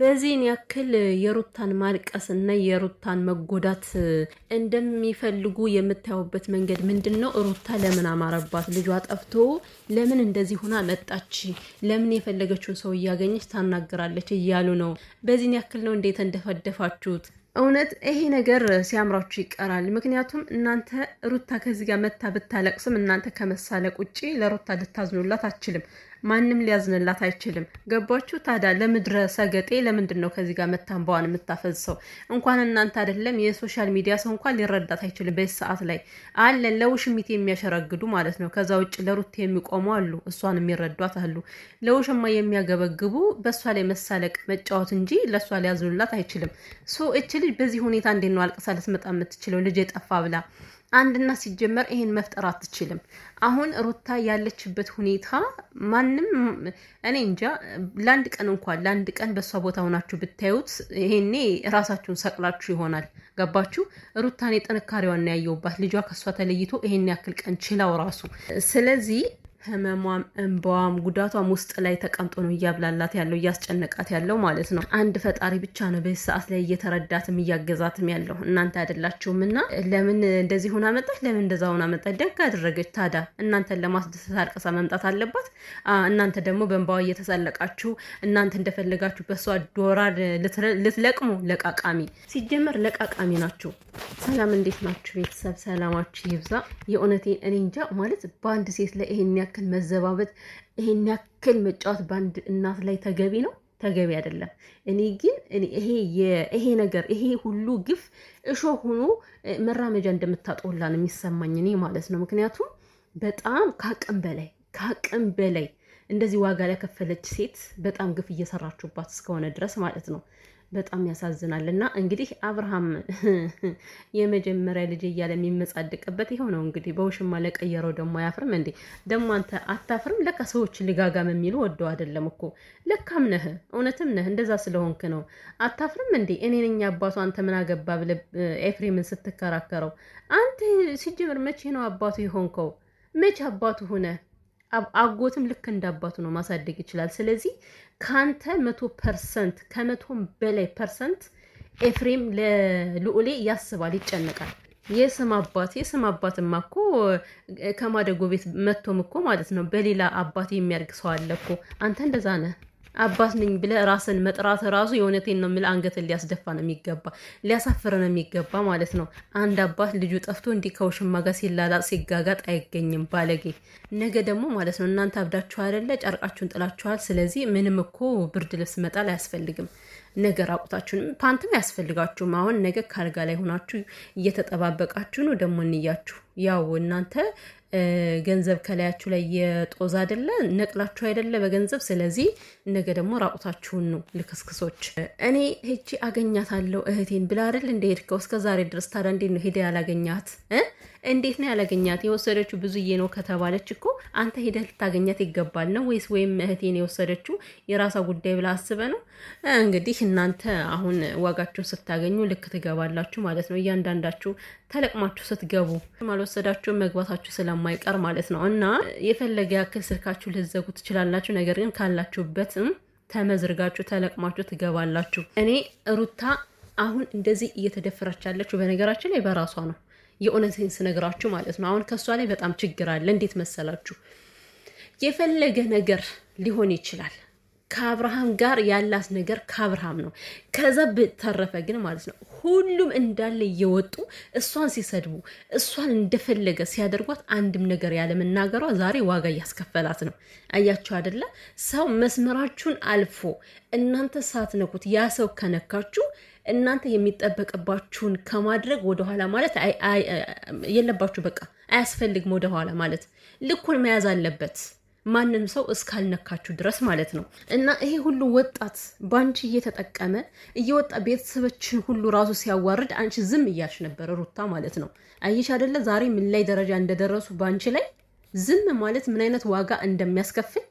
በዚህን ያክል የሩታን ማልቀስና የሩታን መጎዳት እንደሚፈልጉ የምታዩበት መንገድ ምንድነው? ሩታ ለምን አማረባት? ልጇ ጠፍቶ ለምን እንደዚህ ሆና መጣች? ለምን የፈለገችውን ሰው እያገኘች ታናግራለች እያሉ ነው። በዚህን ያክል ነው እንዴት እንደፈደፋችሁት? እውነት ይሄ ነገር ሲያምራችሁ ይቀራል። ምክንያቱም እናንተ ሩታ ከዚህ ጋር መታ ብታለቅስም እናንተ ከመሳለቅ ውጪ ለሩታ ልታዝኑላት አትችልም። ማንም ሊያዝንላት አይችልም። ገባችሁ? ታዲያ ለምድረ ሰገጤ ለምንድን ነው ከዚህ ጋር መታንባዋን የምታፈዝሰው? እንኳን እናንተ አይደለም የሶሻል ሚዲያ ሰው እንኳን ሊረዳት አይችልም። በዚህ ሰዓት ላይ አለን ለውሽሚት የሚያሸረግዱ ማለት ነው። ከዛ ውጭ ለሩት የሚቆሙ አሉ፣ እሷን የሚረዷት አሉ። ለውሽማ የሚያገበግቡ በእሷ ላይ መሳለቅ መጫወት እንጂ ለእሷ ሊያዝኑላት አይችልም። እች ልጅ በዚህ ሁኔታ እንዴት ነው አልቅሳ ልትመጣ የምትችለው? ልጅ የጠፋ ብላ አንድና ሲጀመር ይሄን መፍጠር አትችልም። አሁን ሩታ ያለችበት ሁኔታ ማንም እኔ እንጃ። ለአንድ ቀን በሷ ቦታ ሆናችሁ ብታዩት ይሄኔ ራሳችሁን ሰቅላችሁ ይሆናል። ገባችሁ? ሩታን የጥንካሬዋን ያየውባት ልጇ ከሷ ተለይቶ ይሄን ያክል ቀን ችላው ራሱ። ስለዚህ ህመሟም እንባዋም ጉዳቷም ውስጥ ላይ ተቀምጦ ነው እያብላላት ያለው እያስጨነቃት ያለው ማለት ነው። አንድ ፈጣሪ ብቻ ነው በዚህ ሰዓት ላይ እየተረዳትም እያገዛትም ያለው፣ እናንተ አይደላችሁም። እና ለምን እንደዚህ ሆና መጣች? ለምን እንደዛ ሆና መጣች? ደግ አደረገች። ታዲያ እናንተን ለማስደሰት አልቅሳ መምጣት አለባት? እናንተ ደግሞ በእንባዋ እየተሳለቃችሁ እናንተ እንደፈለጋችሁ በሷ ዶራር ልትለቅሙ ለቃቃሚ። ሲጀመር ለቃቃሚ ናችሁ። ሰላም እንዴት ናችሁ ቤተሰብ? ሰላማችሁ ይብዛ። የእውነቴን እኔ እንጃ ማለት በአንድ ሴት ላይ ይሄን ያክል መዘባበት ይሄን ያክል መጫወት በአንድ እናት ላይ ተገቢ ነው? ተገቢ አይደለም። እኔ ግን ይሄ ነገር ይሄ ሁሉ ግፍ እሾህ ሆኖ መራመጃ እንደምታጦላ ነው የሚሰማኝ እኔ ማለት ነው። ምክንያቱም በጣም ከአቅም በላይ እንደዚህ ዋጋ ለከፈለች ሴት በጣም ግፍ እየሰራችሁባት እስከሆነ ድረስ ማለት ነው። በጣም ያሳዝናል። እና እንግዲህ አብርሃም የመጀመሪያ ልጅ እያለ የሚመጻደቅበት ይኸው ነው። እንግዲህ በውሽማ ለቀየረው ደግሞ አያፍርም እንዴ? ደግሞ አንተ አታፍርም? ለካ ሰዎች ሊጋጋም የሚሉ ወደው አይደለም እኮ ለካም ነህ፣ እውነትም ነህ። እንደዛ ስለሆንክ ነው። አታፍርም እንዴ? እኔ ነኝ አባቱ አንተ ምን አገባ ብለህ ኤፍሬምን ስትከራከረው፣ አንተ ሲጀምር መቼ ነው አባቱ የሆንከው? መቼ አባቱ ሆነ? አጎትም ልክ እንዳባቱ ነው ማሳደግ ይችላል። ስለዚህ ካንተ 100% ከ100 በላይ ፐርሰንት ኤፍሬም ለልዑሌ ያስባል፣ ይጨነቃል። የስም አባትማ እኮ ከማደጎ ቤት መጥቶም እኮ ማለት ነው በሌላ አባት የሚያርግ ሰው አለ እኮ። አንተ እንደዛ ነህ። አባት ነኝ ብለህ ራስን መጥራት ራሱ የእውነቴን ነው የምልህ አንገትን ሊያስደፋ ነው የሚገባ፣ ሊያሳፍር ነው የሚገባ ማለት ነው። አንድ አባት ልጁ ጠፍቶ እንዲህ ከውሽማ ጋር ሲላላጥ ሲጋጋጥ አይገኝም ባለጌ። ነገ ደግሞ ማለት ነው እናንተ አብዳችሁ አይደለ ጨርቃችሁን ጥላችኋል። ስለዚህ ምንም እኮ ብርድ ልብስ መጣል አያስፈልግም። ነገ ራቁታችሁን ፓንትም አያስፈልጋችሁም። አሁን ነገ ካልጋ ላይ ሆናችሁ እየተጠባበቃችሁ ነው ደግሞ እንያችሁ። ያው እናንተ ገንዘብ ከላያችሁ ላይ የጦዛ አይደለ ነቅላችሁ አይደለ በገንዘብ። ስለዚህ ነገ ደግሞ ራቁታችሁን ነው ልክስክሶች። እኔ ሄጂ አገኛታለሁ እህቴን ብላ አይደል እንደሄድከው እስከ ዛሬ ድረስ። ታዲያ እንዴት ነው ሄደ ያላገኛት? እንዴት ነው ያላገኛት? የወሰደችው ብዙዬ ነው ከተባለች እኮ አንተ ሄደህ ልታገኛት ይገባል ነው ወይም እህቴን የወሰደችው የራሷ ጉዳይ ብላ አስበ ነው? እንግዲህ እናንተ አሁን ዋጋችሁን ስታገኙ ልክ ትገባላችሁ ማለት ነው። እያንዳንዳችሁ ተለቅማችሁ ስትገቡ አልወሰዳችሁ መግባታችሁ ስለማይቀር ማለት ነው። እና የፈለገ ያክል ስልካችሁ ልዘጉ ትችላላችሁ። ነገር ግን ካላችሁበት ተመዝርጋችሁ ተለቅማችሁ ትገባላችሁ። እኔ ሩታ አሁን እንደዚህ እየተደፈረች ያለችው በነገራችን ላይ በራሷ ነው። የእውነቴን ስነግራችሁ ማለት ነው። አሁን ከሷ ላይ በጣም ችግር አለ። እንዴት መሰላችሁ? የፈለገ ነገር ሊሆን ይችላል። ከአብርሃም ጋር ያላት ነገር ከአብርሃም ነው። ከዛ በተረፈ ግን ማለት ነው ሁሉም እንዳለ እየወጡ እሷን ሲሰድቡ እሷን እንደፈለገ ሲያደርጓት አንድም ነገር ያለ መናገሯ ዛሬ ዋጋ እያስከፈላት ነው። አያችሁ አይደለ? ሰው መስመራችሁን አልፎ እናንተ ሳትነኩት ያ ሰው ከነካችሁ እናንተ የሚጠበቅባችሁን ከማድረግ ወደኋላ ማለት የለባችሁ። በቃ አያስፈልግም ወደኋላ ማለት። ልኩን መያዝ አለበት ማንም ሰው እስካልነካችሁ ድረስ ማለት ነው። እና ይሄ ሁሉ ወጣት ባንቺ እየተጠቀመ እየወጣ ቤተሰቦችን ሁሉ ራሱ ሲያዋርድ አንቺ ዝም እያልሽ ነበር ሩታ ማለት ነው። አይሽ አይደለ? ዛሬ ምን ላይ ደረጃ እንደደረሱ ባንቺ ላይ ዝም ማለት ምን አይነት ዋጋ እንደሚያስከፍል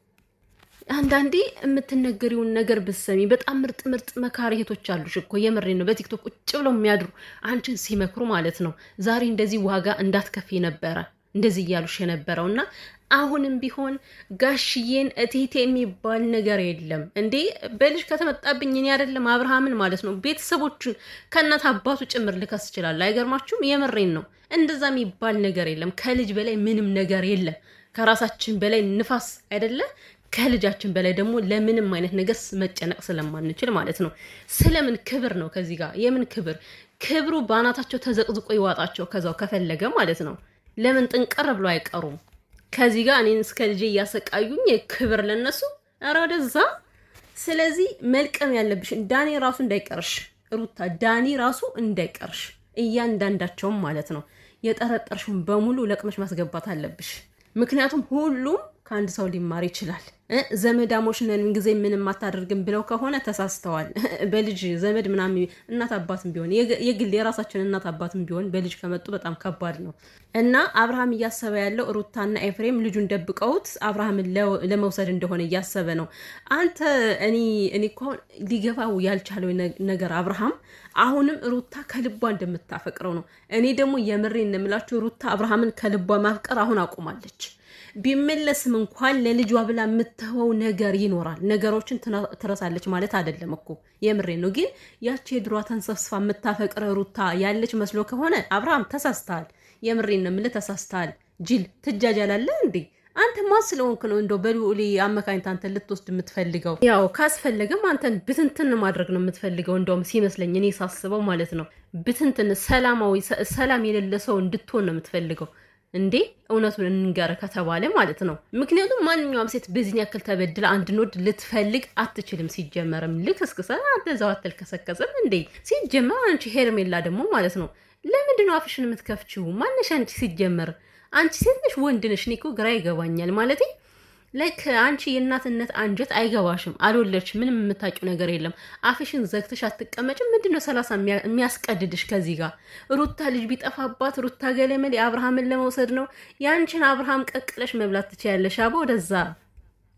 አንዳንዴ የምትነገሪውን ነገር ብትሰሚ በጣም ምርጥ መካሪ እህቶች አሉሽ እኮ። የምሬ ነው። በቲክቶክ ቁጭ ብለው የሚያድሩ አንቺን ሲመክሩ ማለት ነው። ዛሬ እንደዚህ ዋጋ እንዳትከፊ ነበረ እንደዚህ እያሉሽ የነበረውና አሁንም ቢሆን ጋሽዬን እቴቴ የሚባል ነገር የለም እንዴ። በልጅ ከተመጣብኝ እኔ አይደለም አብርሃምን ማለት ነው ቤተሰቦቹን ከእናት አባቱ ጭምር ልከስ ይችላል። አይገርማችሁም? የምሬን ነው። እንደዛ የሚባል ነገር የለም። ከልጅ በላይ ምንም ነገር የለም። ከራሳችን በላይ ንፋስ አይደለ? ከልጃችን በላይ ደግሞ ለምንም አይነት ነገር መጨነቅ ስለማንችል ማለት ነው። ስለምን ክብር ነው ከዚህ ጋር የምን ክብር? ክብሩ ባናታቸው ተዘቅዝቆ ይዋጣቸው ከዛው ከፈለገ ማለት ነው። ለምን ጥንቀር ብሎ አይቀሩም? ከዚህ ጋር እኔን እስከ ልጄ እያሰቃዩኝ ክብር ለነሱ። ኧረ ወደዛ። ስለዚህ መልቀም ያለብሽ ዳኒ ራሱ እንዳይቀርሽ ሩታ፣ ዳኒ ራሱ እንዳይቀርሽ እያንዳንዳቸውም ማለት ነው። የጠረጠርሽውን በሙሉ ለቅመሽ ማስገባት አለብሽ። ምክንያቱም ሁሉም ከአንድ ሰው ሊማር ይችላል። ዘመዳሞች ነን ጊዜ ምንም አታደርግም ብለው ከሆነ ተሳስተዋል። በልጅ ዘመድ ምናምን እናት አባትም ቢሆን የግል የራሳችን እናት አባትም ቢሆን በልጅ ከመጡ በጣም ከባድ ነው እና አብርሃም እያሰበ ያለው ሩታና ኤፍሬም ልጁን ደብቀውት አብርሃምን ለመውሰድ እንደሆነ እያሰበ ነው። አንተ እኔ እኮ ሊገባው ያልቻለው ነገር አብርሃም አሁንም ሩታ ከልቧ እንደምታፈቅረው ነው። እኔ ደግሞ የምሬን እንደምላችሁ ሩታ አብርሃምን ከልቧ ማፍቀር አሁን አቁማለች። ቢመለስም እንኳን ለልጇ ብላ የምትተወው ነገር ይኖራል። ነገሮችን ትረሳለች ማለት አይደለም እኮ የምሬ ነው። ግን ያቺ የድሯ ተንሰፍስፋ የምታፈቅረ ሩታ ያለች መስሎ ከሆነ አብርሃም ተሳስተሃል። የምሬን ነው የምልህ ተሳስተሃል። ጅል ትጃጃላለህ እንዴ? አንተ ማን ስለሆንክ ነው እንደው በልዑል አመካኝታ አንተን ልትወስድ የምትፈልገው? ያው ካስፈለገም አንተን ብትንትን ማድረግ ነው የምትፈልገው። እንደውም ሲመስለኝ እኔ ሳስበው ማለት ነው ብትንትን ሰላማዊ ሰላም የሌለ ሰው እንድትሆን ነው የምትፈልገው እንዴ? እውነቱን እንንገር ከተባለ ማለት ነው። ምክንያቱም ማንኛውም ሴት በዚህ ያክል ተበድላ አንድን ወድ ልትፈልግ አትችልም። ሲጀመርም ልክስክሰ አንተዛው አትልከሰከሰም እንዴ? ሲጀመር አንቺ ሄርሜላ ደግሞ ማለት ነው ለምንድን ነው አፍሽን የምትከፍቺው? ማነሽ አንቺ? ሲጀመር አንቺ ሴት ነሽ ወንድ ነሽ? እኔ እኮ ግራ ይገባኛል ማለት ላይክ አንቺ የእናትነት አንጀት አይገባሽም። አልወለድሽ ምንም የምታውቂው ነገር የለም። አፍሽን ዘግተሽ አትቀመጭም። ምንድነው 30 የሚያስቀድድሽ? ከዚህ ጋር ሩታ ልጅ ቢጠፋባት ሩታ ገለመል የአብርሃምን ለመውሰድ ነው። ያንቺን አብርሃም ቀቅለሽ መብላት ትችያለሽ። አቦ ወደዛ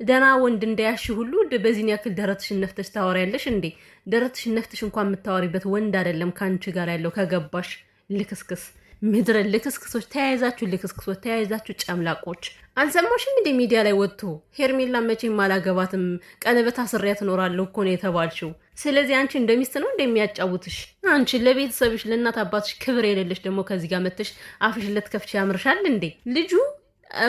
ደና ወንድ እንዳያሽ ሁሉ በዚህን ያክል ደረትሽን ነፍተሽ ታወሪያለሽ እንዴ? ደረትሽን ነፍተሽ እንኳን የምታወሪበት ወንድ አይደለም ከአንቺ ጋር ያለው ከገባሽ። ልክስክስ ምድረ ልክስክሶች ተያይዛችሁ ጨምላቆች። አልሰማሽም እንደ ሚዲያ ላይ ወጥቶ ሄርሜላ መቼም አላገባትም ቀለበት አስሬያ ትኖራለሁ እኮ ነው የተባልሽው። ስለዚህ አንቺ እንደሚስት ነው እንደሚያጫውትሽ። አንቺ ለቤተሰብሽ ለእናት አባትሽ ክብር የሌለሽ ደግሞ ከዚህ ጋር መተሽ አፍሽ ለትከፍች ያምርሻል እንዴ? ልጁ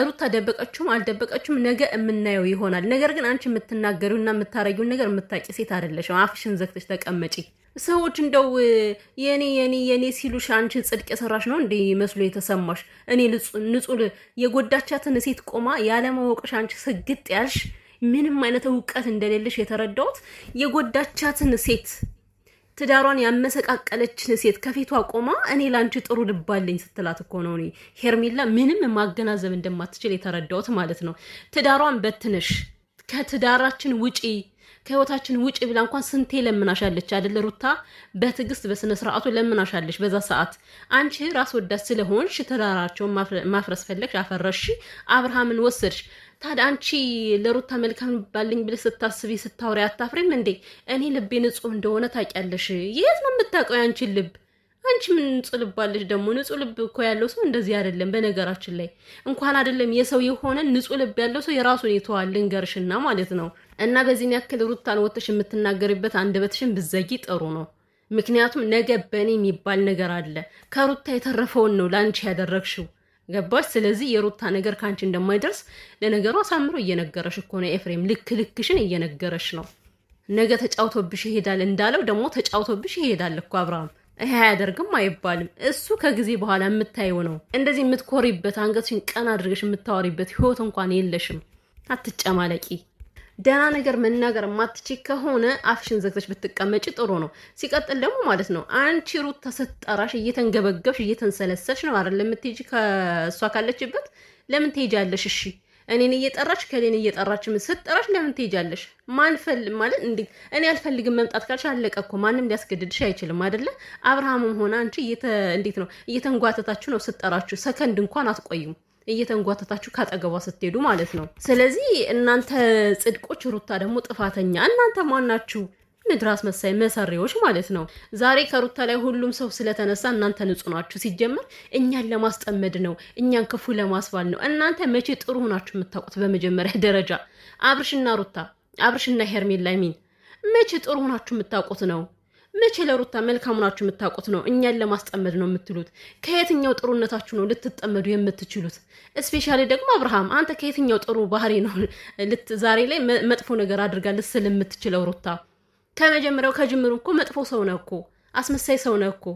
ሩታ ደበቀችውም አልደበቀችውም ነገ የምናየው ይሆናል። ነገር ግን አንቺ የምትናገሪውና የምታረጊውን ነገር የምታቂ ሴት አይደለሽም። አፍሽን ዘግተሽ ተቀመጪ። ሰዎች እንደው የኔ ሲሉሽ አንቺ ጽድቅ የሰራሽ ነው እንዴ መስሎ የተሰማሽ? እኔ ንጹህ የጎዳቻትን ሴት ቆማ ያለማወቅሽ አንቺ ስግጥ ያልሽ ምንም አይነት እውቀት እንደሌለሽ የተረዳሁት የጎዳቻትን ሴት ትዳሯን ያመሰቃቀለችን ሴት ከፊቷ ቆማ እኔ ላንቺ ጥሩ ልባለኝ ስትላት እኮ ነው እኔ ሄርሜላ ምንም ማገናዘብ እንደማትችል የተረዳሁት ማለት ነው። ትዳሯን በትነሽ ከትዳራችን ውጪ ከህይወታችን ውጪ ብላ እንኳን ስንቴ ለምናሻለች አይደል ሩታ? በትዕግስት በስነ ስርዓቱ ለምናሻለች። በዛ ሰዓት አንቺ ራስ ወዳድ ስለሆንሽ ትዳራቸውን ማፍረስ ፈለግሽ፣ አፈረሽ፣ አብርሃምን ወሰድሽ። ታዲያ አንቺ ለሩታ መልካም ባልኝ ብለሽ ስታስቢ ስታወሪ አታፍሪም እንዴ? እኔ ልቤ ንጹህ እንደሆነ ታውቂያለሽ። የት ነው የምታውቀው ያንቺን ልብ? አንቺ ምን ንጹህ ልብ አለሽ ደግሞ? ንጹህ ልብ እኮ ያለው ሰው እንደዚህ አይደለም። በነገራችን ላይ እንኳን አይደለም የሰው የሆነ ንጹህ ልብ ያለው ሰው የራሱን ይተዋል። ልንገርሽና ማለት ነው። እና በዚህን ያክል ሩታን ወጥተሽ የምትናገሪበት አንደበትሽን ብዘጊ ጥሩ ነው። ምክንያቱም ነገ በእኔ የሚባል ነገር አለ። ከሩታ የተረፈውን ነው ለአንቺ ያደረግሽው። ገባሽ? ስለዚህ የሩታ ነገር ከአንቺ እንደማይደርስ ለነገሩ አሳምሮ እየነገረሽ እኮ ነው። ኤፍሬም ልክ ልክሽን እየነገረሽ ነው። ነገ ተጫውቶብሽ ይሄዳል እንዳለው ደግሞ ተጫውቶብሽ ይሄዳል እኮ አብርሃም። ይሄ አያደርግም አይባልም። እሱ ከጊዜ በኋላ የምታየው ነው። እንደዚህ የምትኮሪበት አንገትሽን ቀና አድርገሽ የምታወሪበት ህይወት እንኳን የለሽም። አትጨማለቂ። ደህና ነገር መናገር ማትችይ ከሆነ አፍሽን ዘግተሽ ብትቀመጪ ጥሩ ነው። ሲቀጥል ደግሞ ማለት ነው አንቺ ሩታ ስትጠራሽ እየተንገበገብሽ እየተንሰለሰልሽ ነው አይደል የምትሄጂ ከእሷ ካለችበት። ለምን ትሄጃለሽ? እሺ እኔን እየጠራች ከሌን እየጠራች ስትጠራሽ ለምን ትሄጃለሽ? ማንፈል ማለት እንዴ? እኔ አልፈልግም መምጣት ካልሽ አለቀ እኮ። ማንም ሊያስገድድሽ አይችልም አይደለ? አብርሃምም ሆነ አንቺ እንዴት ነው እየተንጓተታችሁ ነው ስትጠራችሁ። ሰከንድ እንኳን አትቆዩም እየተንጓተታችሁ ካጠገቧ ስትሄዱ ማለት ነው። ስለዚህ እናንተ ጽድቆች፣ ሩታ ደግሞ ጥፋተኛ። እናንተ ማናችሁ? ምድራስ መሳይ መሰሪዎች ማለት ነው። ዛሬ ከሩታ ላይ ሁሉም ሰው ስለተነሳ እናንተ ንጹህ ናችሁ። ሲጀመር እኛን ለማስጠመድ ነው፣ እኛን ክፉ ለማስባል ነው። እናንተ መቼ ጥሩ ሆናችሁ የምታውቁት? በመጀመሪያ ደረጃ አብርሽና ሩታ፣ አብርሽና ሄርሜላ ሚን መቼ ጥሩ ሆናችሁ የምታውቁት ነው? መቼ ለሩታ መልካም ሆናችሁ የምታውቁት ነው? እኛን ለማስጠመድ ነው የምትሉት? ከየትኛው ጥሩነታችሁ ነው ልትጠመዱ የምትችሉት? እስፔሻሊ ደግሞ አብርሃም፣ አንተ ከየትኛው ጥሩ ባህሪ ነው ዛሬ ላይ መጥፎ ነገር አድርጋ ልስል የምትችለው? ሩታ ከመጀመሪያው ከጅምሩ እኮ መጥፎ ሰው ነው እኮ፣ አስመሳይ ሰው ነው እኮ።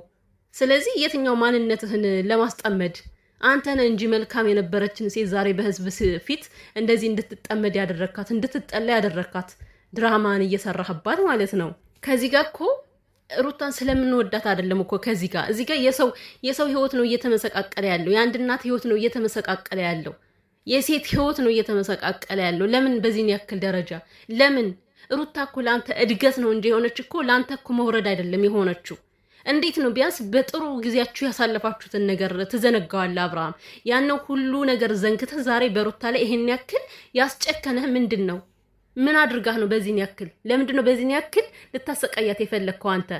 ስለዚህ የትኛው ማንነትህን ለማስጠመድ አንተ ነህ እንጂ መልካም የነበረችን ሴት ዛሬ በህዝብ ፊት እንደዚህ እንድትጠመድ ያደረካት፣ እንድትጠላ ያደረካት፣ ድራማን እየሰራህባት ማለት ነው። ከዚህ ጋር እኮ ሩታን ስለምንወዳት አይደለም እኮ ከዚህ ጋር እዚህ ጋር የሰው ህይወት ነው እየተመሰቃቀለ ያለው። የአንድ እናት ህይወት ነው እየተመሰቃቀለ ያለው። የሴት ህይወት ነው እየተመሰቃቀለ ያለው። ለምን በዚህን ያክል ደረጃ? ለምን ሩታ እኮ ለአንተ እድገት ነው እንጂ የሆነች እኮ ለአንተ እኮ መውረድ አይደለም የሆነችው። እንዴት ነው ቢያንስ በጥሩ ጊዜያችሁ ያሳለፋችሁትን ነገር ትዘነጋዋለህ? አብርሃም ያነው ሁሉ ነገር ዘንግተህ ዛሬ በሩታ ላይ ይሄን ያክል ያስጨከነህ ምንድን ነው? ምን አድርጋህ ነው በዚህን ያክል? ለምንድን ነው በዚህን ያክል ልታሰቃያት የፈለግከው አንተ?